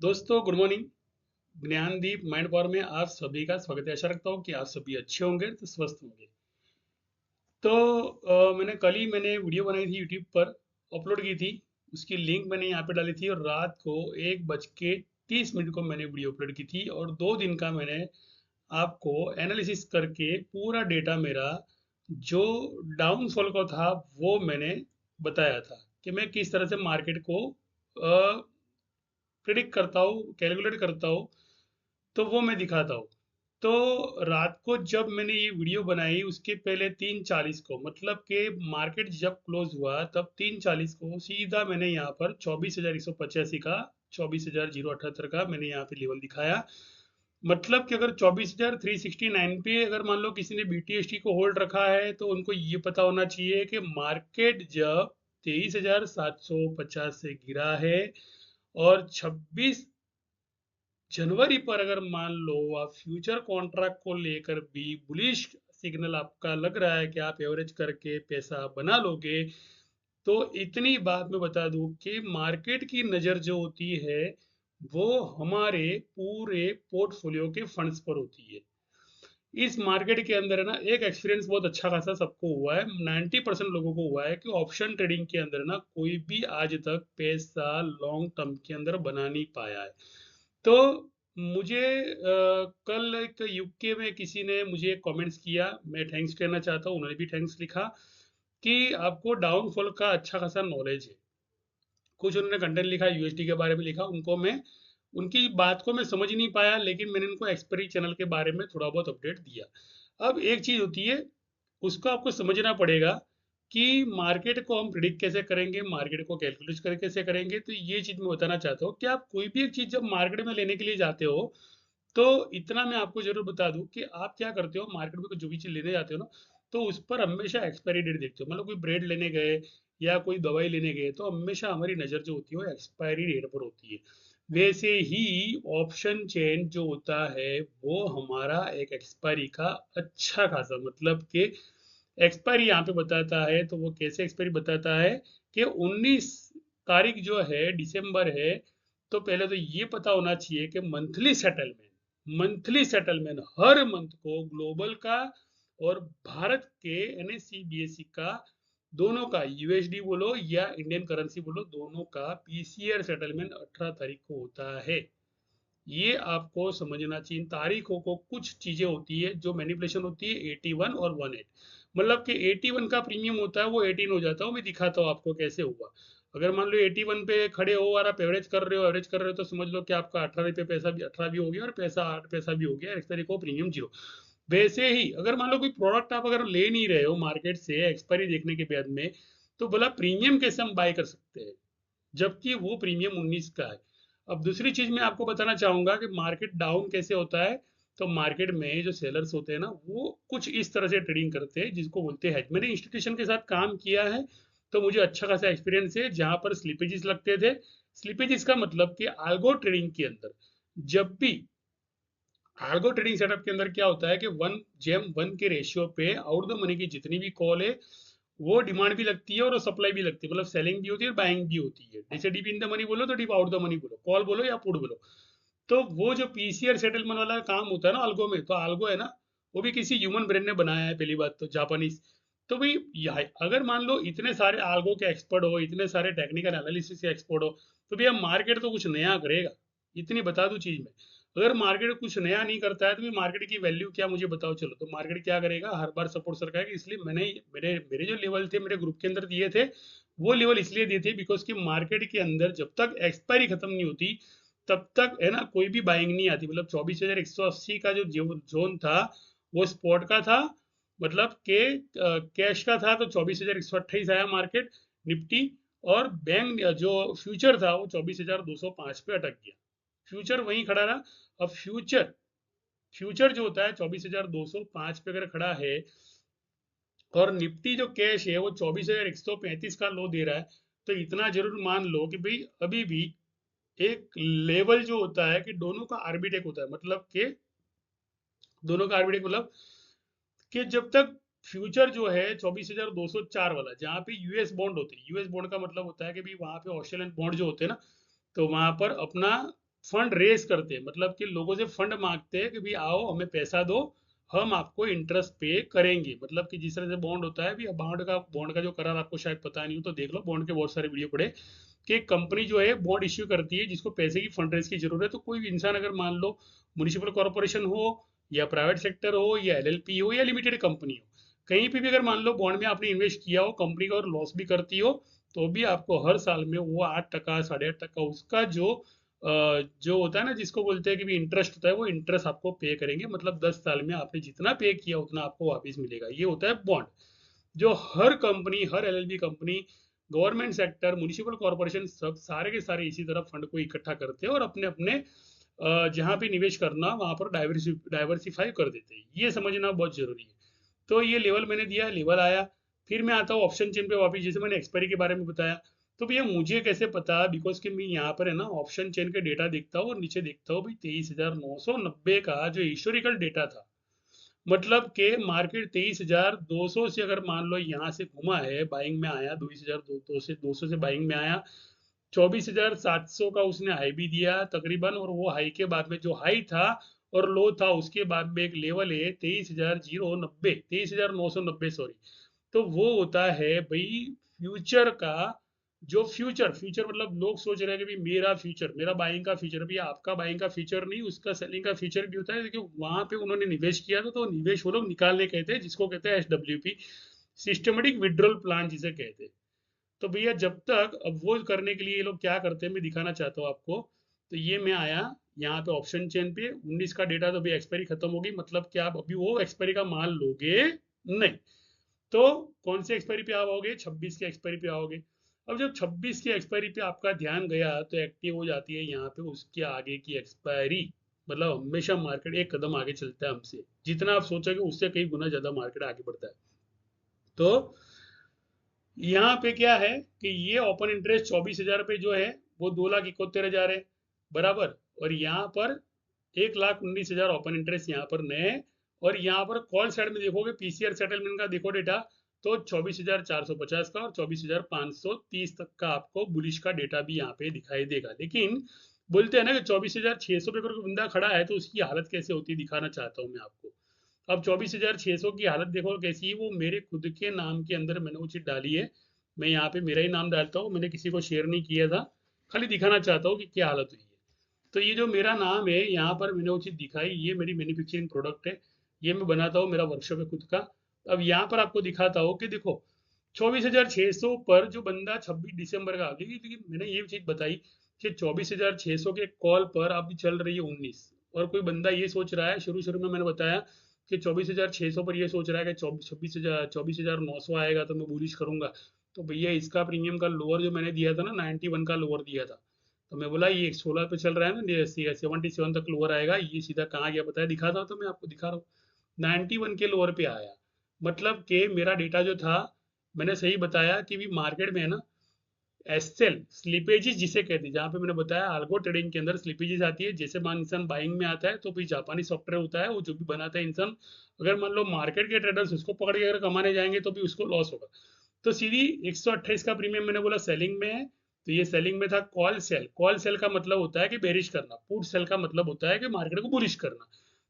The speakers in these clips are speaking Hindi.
दोस्तों good morning. Gyandeep mind power में आप सभी का स्वागत है। आशा रखता हूँ कि आप सभी अच्छे होंगे तो स्वस्थ होंगे। तो मैंने वीडियो बनाई थी यूट्यूब पर, अपलोड की थी। उसकी लिंक मैंने यहाँ पे डाली थी और रात को 1:30 को मैंने वीडियो अपलोड की थी और 2 दिन का मैंने आपको एनालिसिस करके पूरा डेटा मेरा जो डाउनफॉल का था वो मैंने बताया था कि मैं किस तरह से मार्केट को प्रिडिक्ट करता हूँ, कैलकुलेट करता हूँ, तो वो मैं दिखाता हूँ। तो रात को जब मैंने ये वीडियो बनाई उसके पहले 3:40 को, मतलब कि मार्केट जब क्लोज हुआ तब 3:40 को सीधा मैंने यहाँ पर 24,185 का, 24,078 का मैंने यहाँ पे लेवल दिखाया। मतलब कि अगर 24,369 पे अगर मान लो किसी ने बीटीएसटी को होल्ड रखा है तो उनको ये पता होना चाहिए कि मार्केट जब 23,750 से गिरा है और 26 जनवरी पर अगर मान लो आप फ्यूचर कॉन्ट्रैक्ट को लेकर भी बुलिश सिग्नल आपका लग रहा है कि आप एवरेज करके पैसा बना लोगे, तो इतनी बात मैं बता दूं कि मार्केट की नज़र जो होती है वो हमारे पूरे पोर्टफोलियो के फंड्स पर होती है। इस मार्केट के अंदर है ना, एक एक्सपीरियंस बहुत अच्छा खासा सबको हुआ है, 90% लोगों को हुआ है कि ऑप्शन ट्रेडिंग के अंदर ना कोई भी आज तक पैसा लॉन्ग टर्म के अंदर बना नहीं पाया है। तो मुझे कल एक यूके में किसी ने मुझे कमेंट्स किया, मैं थैंक्स कहना चाहता हूँ, उन्होंने भी थैंक्स लिखा कि आपको डाउनफॉल का अच्छा खासा नॉलेज है। कुछ उन्होंने कंटेंट लिखा, यूएसडी के बारे में लिखा, उनको मैं उनकी बात को मैं समझ नहीं पाया, लेकिन मैंने उनको एक्सपायरी चैनल के बारे में थोड़ा बहुत अपडेट दिया। अब एक चीज होती है, उसको आपको समझना पड़ेगा कि मार्केट को हम प्रिडिक्ट कैसे करेंगे, मार्केट को कैलकुलेट कर कैसे करेंगे। तो ये चीज मैं बताना चाहता हूँ कि आप कोई भी एक चीज जब मार्केट में लेने के लिए जाते हो, तो इतना मैं आपको जरूर बता दूं कि आप क्या करते हो, मार्केट में जो भी चीज लेने जाते हो ना, तो उस पर हमेशा एक्सपायरी डेट देखते हो। मतलब कोई ब्रेड लेने गए या कोई दवाई लेने गए तो हमेशा हमारी नज़र जो होती है वो एक्सपायरी डेट पर होती है। वैसे ही ऑप्शन चेन जो होता है वो हमारा एक एक्सपायरी का अच्छा खासा, मतलब कि एक्सपायरी यहाँ पे बताता है। तो वो कैसे एक्सपायरी बताता है कि 19 तारीख जो है दिसंबर है, तो पहले तो ये पता होना चाहिए कि मंथली सेटलमेंट हर मंथ को ग्लोबल का और भारत के एनएससी बीएससी का, दोनों का, यूएसडी बोलो या इंडियन करेंसी बोलो, दोनों का पीसीआर सेटलमेंट 18 तारीख को होता है। ये आपको समझना चाहिए। इन तारीखों को कुछ चीजें होती है जो मैनिपुलेशन होती है, 81 और 18। मतलब कि 81 का प्रीमियम होता है वो 18 हो जाता है। मैं दिखाता हूँ आपको कैसे हुआ। अगर मान लो 81 पे खड़े हो और आप एवरेज कर रहे हो तो समझ लो कि आपका 18 रुपये पैसा भी 18 भी हो गया और पैसा 8 पैसा भी हो गया। इस तरीके को प्रीमियम जीरो। वैसे ही अगर मान लो कोई प्रोडक्ट आप अगर ले नहीं रहे हो मार्केट से एक्सपायरी देखने के बाद में, तो बोला प्रीमियम कैसे हम बाय कर सकते हैं जबकि वो प्रीमियम 19 का है। अब दूसरी चीज मैं आपको बताना चाहूंगा कि मार्केट डाउन कैसे होता है। तो मार्केट में जो सेलर्स होते हैं ना वो कुछ इस तरह से ट्रेडिंग करते हैं जिसको बोलते हैं। मैंने इंस्टीट्यूशन के साथ काम किया है तो मुझे अच्छा खासा एक्सपीरियंस है, जहां पर स्लिपेजेस लगते थे। स्लिपेजेस का मतलब कि आल्गो ट्रेडिंग के अंदर जब भी, आल्गो ट्रेडिंग सेटअप के अंदर क्या होता है कि 1:1 के रेशियो पे आउट द मनी की जितनी भी कॉल है वो डिमांड भी लगती है और सप्लाई भी लगती है। मतलब सेलिंग भी होती है और बाइंग भी होती है। जैसे डीप इन द मनी बोलो तो डीप आउट द मनी बोलो, कॉल बोलो या पुट बोलो। तो वो जो पीसीआर सेटलमेंट वाला काम होता है ना अल्गो में, तो अल्गो है ना, वो भी किसी ह्यूमन ब्रेन ने बनाया है, पहली बात तो जापानीज। तो भाई अगर मान लो इतने सारे अल्गो के एक्सपर्ट हो, इतने सारे टेक्निकल एनालिसिस के एक्सपर्ट हो, तो भैया मार्केट तो कुछ नया करेगा। इतनी बता दूं चीज में, अगर मार्केट कुछ नया नहीं करता है तो मार्केट की वैल्यू क्या मुझे बताओ। चलो, तो मार्केट क्या करेगा, हर बार सपोर्ट सरकाएगा। इसलिए मैंने मेरे मेरे जो लेवल थे मेरे ग्रुप के अंदर दिए थे, वो लेवल इसलिए दिए थे बिकॉज कि मार्केट के अंदर जब तक एक्सपायरी खत्म नहीं होती तब तक है ना कोई भी बाइंग नहीं आती। मतलब 24,180 का जो जोन था वो स्पॉट का था, मतलब के कैश का था। तो 24,128 आया मार्केट निफ्टी, और बैंक जो फ्यूचर था वो 24,205 पे अटक गया। फ्यूचर वहीं खड़ा रहा। अब फ्यूचर फ्यूचर जो होता है 24,205 पे अगर खड़ा है और निफ्टी जो कैश है वो 24,135 का लो दे रहा है, तो इतना जरूर मान लो कि भाई अभी भी एक लेवल जो होता है कि दोनों का आर्बिटेक होता है। मतलब कि दोनों का आर्बिटेक मतलब कि जब तक फ्यूचर जो है 24,204 वाला, जहाँ पे यूएस बॉन्ड होते हैं, यूएस बॉन्ड का मतलब होता है कि भाई वहां पे ऑस्ट्रेलियन बॉन्ड जो होते हैं ना, तो वहां पर अपना फंड रेस करते हैं, मतलब कि लोगों से फंड मांगते हैं कि भाई आओ हमें पैसा दो, हम आपको इंटरेस्ट पे करेंगे। मतलब कि जिस तरह से बॉन्ड होता है, भी बॉन्ड का जो करार आपको शायद पता नहीं हो तो देख लो, बॉन्ड के बहुत सारे वीडियो पड़े कि एक कंपनी जो है बॉन्ड इश्यू करती है जिसको पैसे की फंड रेस की जरूरत है। तो कोई भी इंसान अगर मान लो म्युनिसिपल कॉर्पोरेशन हो या प्राइवेट सेक्टर हो या एलएलपी हो या लिमिटेड कंपनी हो, कहीं पे भी अगर मान लो बॉन्ड में आपने इन्वेस्ट किया हो, कंपनी का और लॉस भी करती हो, तो भी आपको हर साल में वो 8% 8.5% उसका जो होता है ना, जिसको बोलते हैं कि भी इंटरेस्ट होता है, वो इंटरेस्ट आपको पे करेंगे। मतलब 10 साल में आपने जितना पे किया उतना आपको वापस मिलेगा। ये होता है बॉन्ड, जो हर कंपनी, हर LLB company, government sector, municipal corporation, सब सारे के सारे इसी तरह फंड को इकट्ठा करते हैं और अपने अपने जहाँ पे निवेश करना वहां पर डाइवर्सिफाई कर देते हैं। ये समझना बहुत जरूरी है। तो ये लेवल मैंने दिया, लेवल आया। फिर मैं आता हूँ ऑप्शन चेन पे वापस, जैसे मैंने एक्सपायरी के बारे में बताया। तो भैया मुझे कैसे पता, बिकॉज कि मैं यहाँ पर है ना ऑप्शन चेन के डेटा देखता हूँ और नीचे देखता हूँ भाई 23,990 का जो हिस्टोरिकल डेटा था। मतलब के मार्केट 23,200 से अगर मान लो यहाँ से घुमा है, बाइंग में आया, 2,200 से बाइंग में आया, 24,700 का उसने हाई भी दिया तकरीबन, और वो हाई के बाद में जो हाई था और लो था उसके बाद में एक लेवल है 23,990, सॉरी। तो वो होता है भाई फ्यूचर का, जो फ्यूचर फ्यूचर मतलब लोग सोच रहे हैं कि भाई मेरा फ्यूचर, मेरा बाइंग का फ्यूचर, भी आपका बाइंग का फ्यूचर नहीं, उसका सेलिंग का फ्यूचर भी होता है, क्योंकि वहां पे उन्होंने निवेश किया था, तो निवेश वो लोग निकालने कहते हैं, जिसको कहते हैं SWP, सिस्टमेटिक विड्रॉल प्लान जिसे कहते हैं। तो भैया जब तक, अब वो करने के लिए ये लोग क्या करते हैं मैं दिखाना चाहता हूँ आपको। तो ये मैं आया यहाँ पे ऑप्शन चेन पे, 19 का डेटा, तो भाई एक्सपायरी खत्म होगी, मतलब कि आप अभी वो एक्सपायरी का माल लोगे नहीं। तो कौन से एक्सपायरी पे आओगे, 26 के एक्सपायरी पे आओगे। अब जब 26 की एक्सपायरी पे आपका ध्यान गया तो एक्टिव हो जाती है यहाँ पे उसके आगे की एक्सपायरी। मतलब हमेशा मार्केट एक कदम आगे चलता है हमसे, जितना आप सोचोगे उससे कई गुना ज्यादा मार्केट आगे बढ़ता है। तो यहाँ पे क्या है कि ये ओपन इंटरेस्ट 24,000 पे जो है वो 2,71,000 है, बराबर। और यहाँ पर 1,19,000 ओपन इंटरेस्ट यहाँ पर नए। और यहाँ पर कॉल साइड में देखोगे पीसीआर सेटलमेंट का देखो डेटा, तो 24,450 का और 24,530 तक का आपको बुलिश का डेटा भी यहाँ पे दिखाई देगा। लेकिन बोलते हैं ना कि 24,600 पे अगर कोई बंदा खड़ा है तो उसकी हालत कैसे होती है दिखाना चाहता हूँ मैं आपको। अब 24,600 की हालत देखो कैसी है। वो मेरे खुद के नाम के अंदर मैंने वो चीज डाली है। मैं यहाँ पे मेरा ही नाम डालता हूँ, मैंने किसी को शेयर नहीं किया था, खाली दिखाना चाहता हूँ कि क्या हालत हुई है। तो ये जो मेरा नाम है यहाँ पर मैंने वो चीज दिखाई, ये मेरी मैन्युफैक्चरिंग प्रोडक्ट है, ये मैं बनाता हूँ, मेरा वर्कशॉप है खुद का। अब यहाँ पर आपको दिखाता हूँ कि देखो 24,600 पर जो बंदा 26 दिसंबर का आ गया, लेकिन मैंने ये चीज बताई कि 24,600 के कॉल पर अभी चल रही है 19। और कोई बंदा ये सोच रहा है, शुरू शुरू में मैंने बताया कि 24,600 पर ये सोच रहा है कि 24,900 आएगा तो मैं बुलिश करूंगा। तो भैया इसका प्रीमियम का लोअर जो मैंने दिया था ना, 91 का लोअर दिया था। तो मैं बोला ये 16 पे चल रहा है ना, 77 तक लोअर आएगा, ये सीधा कहाँ गया बताया, दिखा था तो मैं आपको दिखा रहा हूँ, 91 के लोअर पे आया। मतलब कि मेरा डेटा जो था, मैंने सही बताया कि भी मार्केट में है ना एसएल स्लिपेजेस जिसे कहते हैं, जहाँ पे मैंने बताया आल्गो ट्रेडिंग के अंदर स्लिपेजेस आती है। जैसे मान इंसान बाइंग में आता है तो फिर जापानी सॉफ्टवेयर होता है वो जो भी बनाता है इंसान, अगर मान लो मार्केट के ट्रेडर्स उसको पकड़ के अगर कमाने जाएंगे तो भी उसको लॉस होगा। तो सीधी 128 का प्रीमियम मैंने बोला सेलिंग में है, तो ये सेलिंग में था। कॉल सेल, कॉल सेल का मतलब होता है कि बेरिश करना, पुट सेल का मतलब होता है कि मार्केट को बुलिश करना।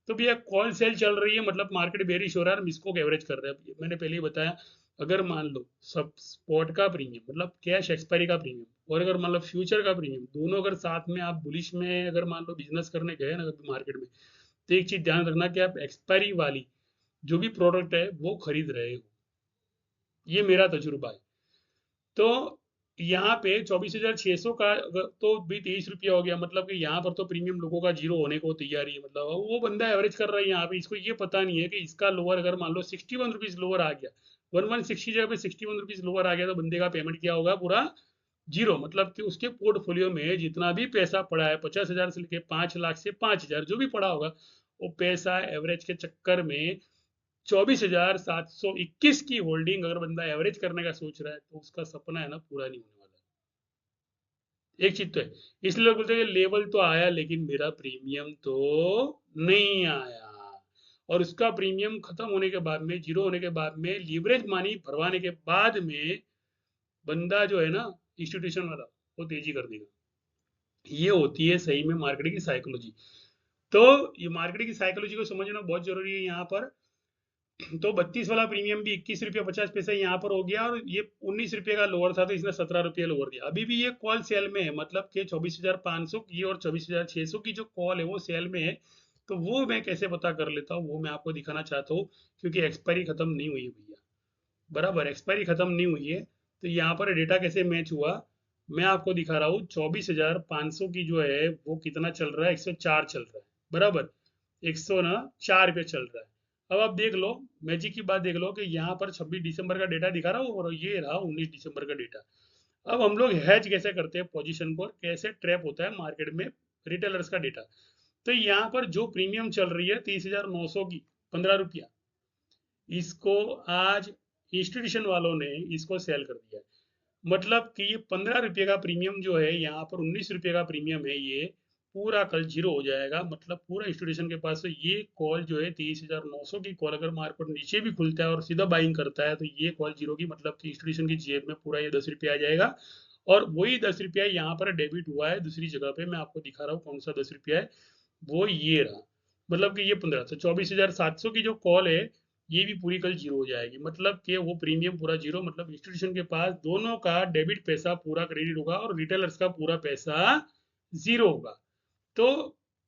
तो भैया कॉल सेल चल रही है मतलब मार्केट बेरिश हो रहा है, हम इसको एवरेज कर रहे हैं। मैंने पहले ही बताया, अगर मान लो सब स्पॉट का प्रीमियम मतलब कैश एक्सपायरी का प्रीमियम, और अगर मान लो फ्यूचर का प्रीमियम, दोनों अगर साथ में आप बुलिश में अगर मान लो बिजनेस करने गए ना कभी मार्केट में, तो एक चीज ध्यान रखना कि आप एक्सपायरी वाली जो भी प्रोडक्ट है वो खरीद रहे हो। ये मेरा तजुर्बा है। तो यहाँ पे 24,600 का तो भी 23 रुपया हो गया, मतलब कि यहाँ पर तो प्रीमियम लोगों का जीरो होने को तैयारी है। मतलब वो बंदा एवरेज कर रहा है यहाँ पे, इसको ये पता नहीं है कि इसका लोअर अगर मान लो 61 रुपीज लोअर आ गया, 1160 जगह पे 61 रुपीज लोअर आ गया, तो बंदे का पेमेंट क्या होगा, पूरा जीरो। मतलब कि उसके पोर्टफोलियो में जितना भी पैसा पड़ा है, 50,000 से लेके 5 लाख से 5,000 जो भी पड़ा होगा, वो पैसा एवरेज के चक्कर में 24,721 की होल्डिंग अगर बंदा एवरेज करने का सोच रहा है तो उसका सपना है ना पूरा नहीं होने वाला। एक चीज तो है, इसलिए लोग बोलते हैं कि लेवल तो आया लेकिन मेरा प्रीमियम तो नहीं आया। और उसका प्रीमियम खत्म होने के बाद में, जीरो होने के बाद में, लीवरेज मनी भरवाने के बाद में, बंदा जो है ना इंस्टीट्यूशन वाला, वो तेजी कर देगा। ये होती है सही में मार्केटिंग की साइकोलॉजी। तो ये मार्केटिंग की साइकोलॉजी को समझना बहुत जरूरी है यहाँ पर। तो 32 वाला प्रीमियम भी 21 रुपया 50 पैसे यहाँ पर हो गया, और ये 19 रुपये का लोअर था तो इसने 17 रुपये लोअर दिया। अभी भी ये कॉल सेल में है, मतलब कि 24,500 की और 24,600 की जो कॉल है वो सेल में है। तो वो मैं कैसे पता कर लेता हूँ, वो मैं आपको दिखाना चाहता हूँ, क्योंकि एक्सपायरी खत्म नहीं हुई है भैया। बराबर, एक्सपायरी खत्म नहीं हुई है। तो यहाँ पर डेटा कैसे मैच हुआ, मैं आपको दिखा रहा हूँ। 24,500 की जो है वो कितना चल रहा है, 104 चल रहा है। बराबर, 104 रुपये चल रहा है। अब आप देख लो, मैजिक की बात देख लो कि यहाँ पर 26 दिसंबर का डेटा दिखा रहा हूँ और ये रहा 19 दिसंबर का डेटा। अब हम लोग हैज कैसे करते हैं पोजीशन को, और कैसे ट्रैप होता है मार्केट में रिटेलर्स का डेटा। तो यहाँ पर जो प्रीमियम चल रही है 30,900 की, 15 रुपया, इसको आज इंस्टीट्यूशन वालों ने इसको सेल कर दिया है। मतलब कि ये 15 रुपये का प्रीमियम जो है, यहाँ पर 19 रुपये का प्रीमियम है, ये पूरा कल जीरो हो जाएगा। मतलब पूरा इंस्टीट्यूशन के पास तो ये कॉल जो है 23,900 की कॉल, अगर मार्केट नीचे भी खुलता है और सीधा बाइंग करता है तो ये कॉल जीरो की, मतलब कि इंस्टीट्यूशन की जेब में पूरा ये 10 रुपया आ जाएगा। और वही 10 रुपया यहाँ पर डेबिट हुआ है दूसरी जगह पे, मैं आपको दिखा रहा हूँ कौन सा 10 रुपया है। वो ये रहा, मतलब कि ये 15, तो 24,700 की जो कॉल है ये भी पूरी कल जीरो हो जाएगी। मतलब कि वो प्रीमियम पूरा जीरो, मतलब इंस्टीट्यूशन के पास दोनों का डेबिट पैसा पूरा क्रेडिट होगा और रिटेलर्स का पूरा पैसा जीरो होगा। तो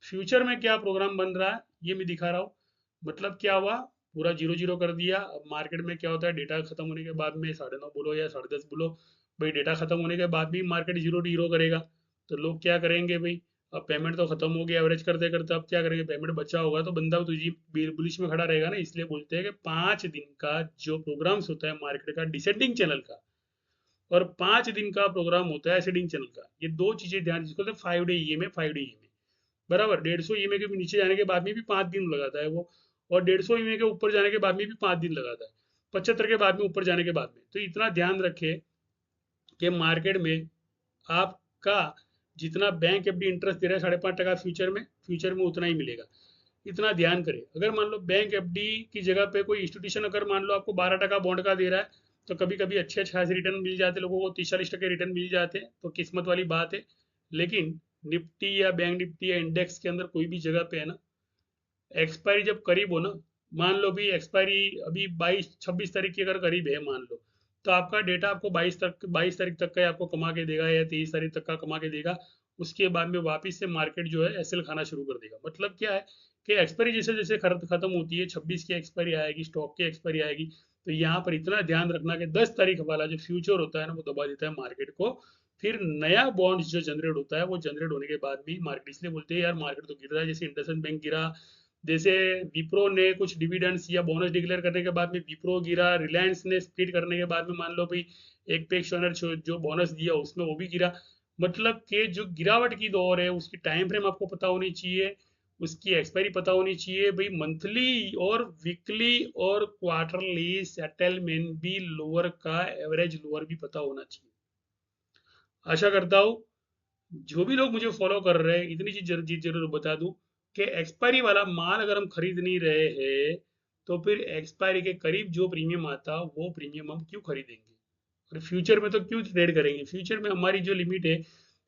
फ्यूचर में क्या प्रोग्राम बन रहा है ये मैं दिखा रहा हूँ। मतलब क्या हुआ, पूरा जीरो जीरो कर दिया। अब मार्केट में क्या होता है, डेटा खत्म होने के बाद में 9:30 बोलो या 10:30 बोलो, भाई डेटा खत्म होने के बाद भी मार्केट जीरो जीरो करेगा। तो लोग क्या करेंगे भाई, अब पेमेंट तो खत्म हो गया एवरेज करते करते, अब क्या करेंगे, पेमेंट बचा होगा तो बंदा तुझी बुलिश में खड़ा रहेगा ना। इसलिए बोलते हैं कि 5 दिन का जो प्रोग्राम्स होता है मार्केट का डिसेंडिंग चैनल का, और 5 दिन का प्रोग्राम होता है एसेंडिंग चैनल का, ये दो चीजें ध्यान, जिसको 5 डे ईएमए, 5 डे ईएमए। बराबर, 150 ईएमए के नीचे जाने के बाद में भी 5 दिन लगाता है वो, और 150 ईएमए के ऊपर जाने के बाद में भी 5 दिन लगाता है, 75 के बाद में ऊपर जाने के बाद में। तो इतना ध्यान रखे कि मार्केट में आपका जितना बैंक एफडी इंटरेस्ट दे रहा है 5.5% फ्यूचर में उतना ही मिलेगा। इतना ध्यान करें। अगर मान लो बैंक एफडी की जगह पे कोई इंस्टीट्यूशन अगर मान लो आपको 12% बॉन्ड का दे रहा है, तो कभी कभी अच्छे खासे रिटर्न मिल जाते लोगों को, 30-40% रिटर्न मिल जाते हैं, तो किस्मत वाली बात है। लेकिन निफ्टी या बैंक निफ्टी या इंडेक्स के अंदर कोई भी जगह पे है ना, एक्सपायरी जब करीब हो ना, मान लो भी एक्सपायरी अभी 22-26 तारीख की अगर करीब है मान लो, तो आपका डेटा आपको 22 तारीख तक का आपको कमा के देगा या 23 तारीख तक का कमा के देगा। उसके बाद में वापस से मार्केट जो है एसएल खाना शुरू कर देगा। मतलब क्या है कि एक्सपायरी जैसे जैसे खत्म होती है, 26 की एक्सपायरी आएगी, स्टॉक की एक्सपायरी आएगी, तो यहाँ पर इतना ध्यान रखना कि 10 तारीख वाला जो फ्यूचर होता है ना, वो दबा देता है मार्केट को। फिर नया बॉन्ड जो जनरेट होता है, वो जनरेट होने के बाद भी मार्केट, इसलिए बोलते हैं यार मार्केट तो गिर रहा है, जैसे इंडसइंड बैंक गिरा, जैसे विप्रो ने कुछ डिविडेंड्स या बोनस डिक्लेयर करने के बाद में विप्रो गिरा, रिलायंस ने स्प्लिट करने के बाद में मान लो भाई एक पे एक्शनर जो बोनस दिया उसमें वो भी गिरा। मतलब कि जो गिरावट की दौर है उसकी टाइम फ्रेम आपको पता होनी चाहिए, उसकी एक्सपायरी पता होनी चाहिए भाई, मंथली और वीकली और क्वार्टरली सेटलमेंट भी लोअर का एवरेज लोअर भी पता होना चाहिए। आशा करता हूँ जो भी लोग मुझे फॉलो कर रहे हैं इतनी चीज जरूर बता दूं कि एक्सपायरी वाला माल अगर हम खरीद नहीं रहे हैं, तो फिर एक्सपायरी के करीब जो प्रीमियम आता वो प्रीमियम हम क्यों खरीदेंगे, और फ्यूचर में तो क्यों ट्रेड करेंगे। फ्यूचर में हमारी जो लिमिट है,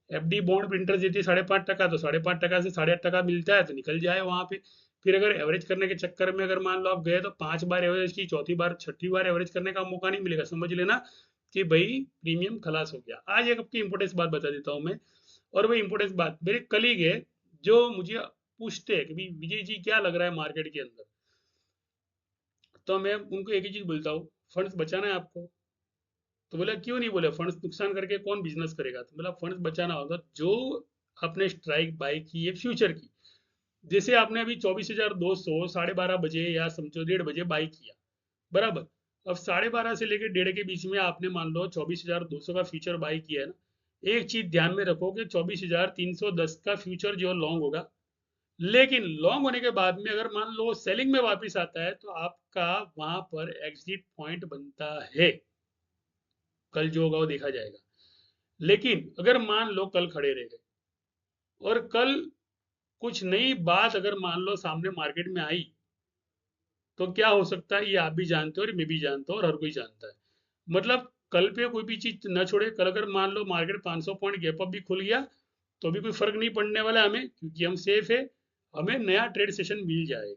एफडी बॉन्ड प्रिंटर देती है 5.5%, तो 5.5% से 8.5% मिलता है तो निकल जाए वहां पे। फिर अगर एवरेज करने के चक्कर में अगर मान लो आप गए तो 5 बार एवरेज की, चौथी बार छठी बार एवरेज करने का मौका नहीं मिलेगा, समझ लेना कि भाई प्रीमियम खलास हो गया। आज एक आपकी इंपोर्टेंस बात बता देता हूँ मैं, और वही इंपोर्टेंस बात, मेरे कलीग है जो मुझे पूछते हैं कि भाई विजय जी क्या लग रहा है मार्केट के अंदर, तो मैं उनको एक ही चीज बोलता हूँ, फंड्स बचाना है आपको। तो बोला क्यों नहीं, बोले फंड्स नुकसान करके कौन बिजनेस करेगा, तो बोला फंड्स बचाना होगा जो आपने स्ट्राइक बाय की है फ्यूचर की। जैसे आपने अभी 24,200 12:30 बजे या समझो 1:30 बजे बाई किया, बराबर। अब 12:30 से लेकर 1:30 के बीच में आपने मान लो 24,200 का फ्यूचर बाई किया है ना। एक चीज ध्यान में रखो कि 24,310 का फ्यूचर जो लॉन्ग होगा, लेकिन लॉन्ग होने के बाद में अगर मान लो सेलिंग में वापस आता है तो आपका वहां पर एग्जिट पॉइंट बनता है। कल जो होगा वो देखा जाएगा। लेकिन अगर मान लो कल खड़े रह गए और कल कुछ नई बात अगर मान लो सामने मार्केट में आई, तो क्या हो सकता है ये आप भी जानते हो और मैं भी जानता हूँ और हर कोई जानता है। मतलब कल पे कोई भी चीज न छोड़े। कल अगर मान लो मार्केट 500 पॉइंट गैप अप भी खुल गया, तो अभी कोई फर्क नहीं पड़ने वाला हमें, क्योंकि हम सेफ है, हमें नया ट्रेड सेशन मिल जाएगा।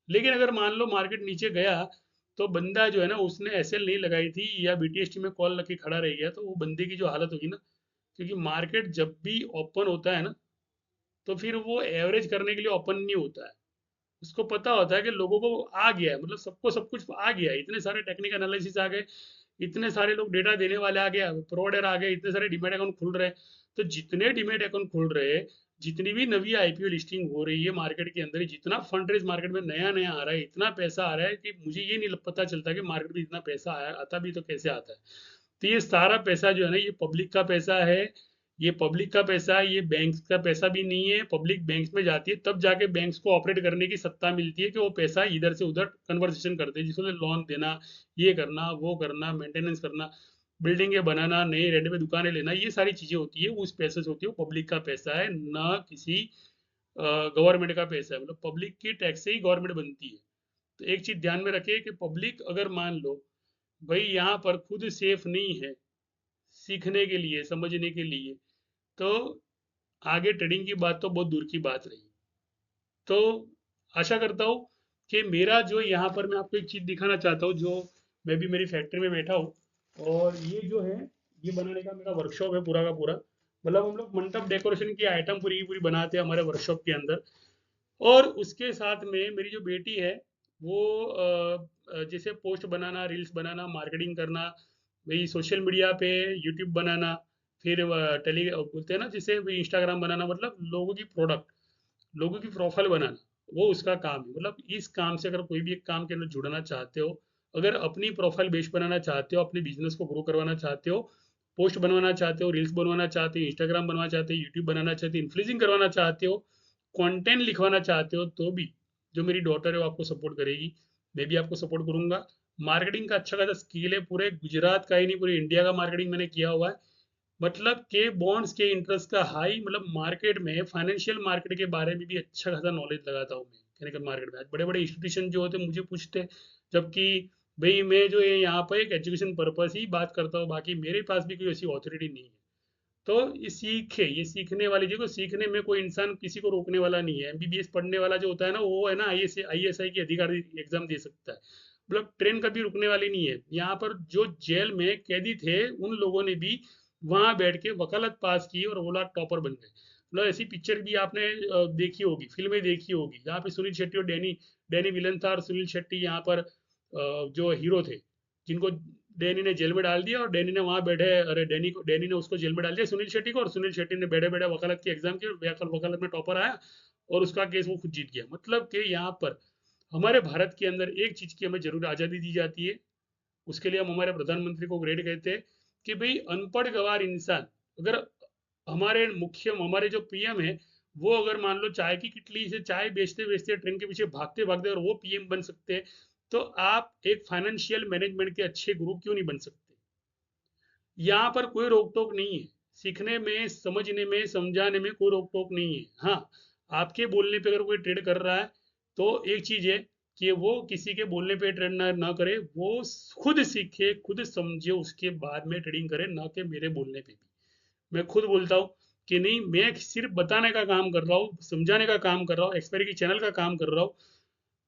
लेकिन अगर मान लो मार्केट नीचे गया, तो बंदा जो है ना, उसने एसएल नहीं लगाई थी या बीटीएसटी में कॉल लगे खड़ा रह गया, तो वो बंदे की जो हालत होगी ना, क्योंकि मार्केट जब भी ओपन होता है ना, तो फिर वो एवरेज करने के लिए ओपन नहीं होता है। उसको पता होता है कि लोगों को आ गया है, मतलब सबको सब कुछ आ गया है, इतने सारे टेक्निकल एनालिसिस आ गए, इतने सारे लोग डेटा देने वाले आ गए, प्रोवाइडर आ गए, इतने सारे डीमैट अकाउंट खुल रहे हैं। तो जितने डीमैट अकाउंट खुल रहे हैं, जितनी भी नवी आईपीओ लिस्टिंग हो रही है मार्केट के अंदर, जितना फंड रेज मार्केट में नया नया आ रहा है, इतना पैसा आ रहा है कि मुझे ये नहीं पता चलता कि मार्केट में इतना पैसा आया, आता भी तो कैसे आता है। तो ये सारा पैसा जो है ना, ये पब्लिक का पैसा है, ये पब्लिक का पैसा है, ये बैंक्स का पैसा भी नहीं है। पब्लिक बैंक्स में जाती है, तब जाके बैंक्स को ऑपरेट करने की सत्ता मिलती है कि वो पैसा इधर से उधर कन्वर्सेशन करते हैं, जिसमें लोन देना, ये करना, वो करना, मेंटेनेंस करना, बिल्डिंगे बनाना, नए रेंट पे दुकानें लेना, ये सारी चीजें होती है, उस पैसे से होती है। वो पब्लिक का पैसा है, ना किसी गवर्नमेंट का पैसा है। मतलब पब्लिक की टैक्स से ही गवर्नमेंट बनती है। तो एक चीज ध्यान में रखिए कि पब्लिक अगर मान लो भाई यहाँ पर खुद सेफ नहीं है सीखने के लिए, समझने के लिए, तो आगे ट्रेडिंग की बात तो बहुत दूर की बात रही। तो आशा करता हूँ कि मेरा जो यहाँ पर, मैं आपको एक चीज दिखाना चाहता हूँ, जो मैं भी मेरी फैक्ट्री में बैठा हूँ, और ये जो है, ये बनाने का मेरा वर्कशॉप है पूरा का पूरा। मतलब हम लोग मंडप डेकोरेशन की आइटम पूरी की पूरी बनाते हैं हमारे वर्कशॉप के अंदर। और उसके साथ में मेरी जो बेटी है, वो जैसे पोस्ट बनाना, रील्स बनाना, मार्केटिंग करना, वही सोशल मीडिया पे यूट्यूब बनाना, फिर टेली बोलते हैं ना जैसे इंस्टाग्राम बनाना, मतलब लोगों की प्रोडक्ट, लोगों की प्रोफाइल बनाना, वो उसका काम है। मतलब इस काम से अगर कोई भी एक काम के अंदर जुड़ना चाहते हो, अगर अपनी प्रोफाइल बेस बनाना चाहते हो, अपने बिजनेस को ग्रो करवाना चाहते हो, पोस्ट बनवाना चाहते हो, रील्स बनवाना चाहते हो, इंस्टाग्राम बनवाना चाहते हो, यूट्यूब बनाना चाहते हो, इन्फ्लुएंसिंग करवाना चाहते हो, कंटेंट लिखवाना चाहते हो, तो भी जो मेरी डॉटर है वो आपको सपोर्ट करेगी, मैं भी आपको सपोर्ट करूंगा। मार्केटिंग का अच्छा खासा स्किल है, पूरे गुजरात का ही नहीं पूरे इंडिया का मार्केटिंग मैंने किया हुआ है। मतलब के बॉन्ड्स के इंटरेस्ट का हाई, मतलब मार्केट में फाइनेंशियल मार्केट के बारे में भी अच्छा खासा नॉलेज लगाता हूँ मैं। मैकेनिकल मार्केट में आज बड़े बड़े इंस्टीट्यूशन जो होते हैं मुझे पूछते हैं, जबकि भाई मैं जो है यहाँ पर एक एजुकेशन पर्पस ही बात करता हूँ, बाकी मेरे पास भी कोई ऐसी अथॉरिटी नहीं है। तो ये सीखे, ये सीखने वाली, देखो सीखने में कोई इंसान किसी को रोकने वाला नहीं है। एमबीबीएस पढ़ने वाला जो होता है ना, वो है ना आईएसआई की अधिकारी एग्जाम दे सकता है। मतलब ट्रेन कभी रुकने वाली नहीं है। यहाँ पर जो जेल में कैदी थे, उन लोगों ने भी वहां बैठ के वकालत पास की और वो लोग टॉपर बन गए। मतलब ऐसी पिक्चर भी आपने देखी होगी, फिल्में देखी होगी, जहाँ पे सुनील शेट्टी और डैनी डैनी विलन था, और सुनील शेट्टी यहाँ पर जो हीरो थे, जिनको डैनी ने जेल में डाल दिया, और डैनी ने वहां बैठे, अरे डैनी ने उसको जेल में डाल दिया सुनील शेट्टी को, और सुनील शेट्टी ने बैठे बैठे वकालत की एग्जाम की, वकालत में टॉपर आया, और उसका केस वो खुद जीत गया। मतलब कि यहाँ पर हमारे भारत के अंदर एक चीज की हमें जरूर आजादी दी जाती है, उसके लिए हम हमारे प्रधानमंत्री को ग्रेट कहते हैं कि भाई अनपढ़ गवार इंसान, अगर हमारे मुख्य, हमारे जो पीएम है, वो अगर मान लो चाय की किटली से चाय बेचते बेचते ट्रेन के पीछे भागते भागते और वो पीएम बन सकते हैं, तो आप एक फाइनेंशियल मैनेजमेंट के अच्छे गुरु क्यों नहीं बन सकते। यहाँ पर कोई रोक टोक नहीं है, सीखने में, समझने में, समझाने में कोई रोक टोक नहीं है। हाँ, आपके बोलने पे अगर कोई ट्रेड कर रहा है, तो एक चीज है कि वो किसी के बोलने पे ट्रेड ना करे, वो खुद सीखे, खुद समझे, उसके बाद में ट्रेडिंग करे, ना कि मेरे बोलने पे भी। मैं खुद बोलता हूँ कि नहीं, मैं सिर्फ बताने का काम कर रहा हूँ, समझाने का काम कर रहा हूँ, एक्सपायरी की चैनल का काम कर रहा हूँ,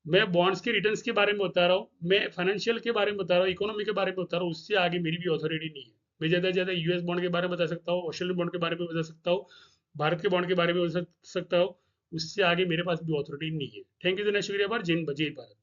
मैं बॉन्ड्स के रिटर्न्स के बारे में बता रहा हूँ, मैं फाइनेंशियल के बारे में बता रहा हूँ, इकोनॉमी के बारे में बता रहा हूँ, उससे आगे मेरी भी अथॉरिटी नहीं है। मैं ज़्यादा से ज़्यादा यूएस बॉन्ड के बारे में बता सकता हूँ, ऑस्ट्रेलियन बॉन्ड के बारे में बता सकता हूँ, भारत के बॉन्ड के बारे में बता सकता हूँ, उससे आगे मेरे पास भी अथॉरिटी नहीं है। थैंक यू, शुक्रिया, बार जय हिंद, जय भारत।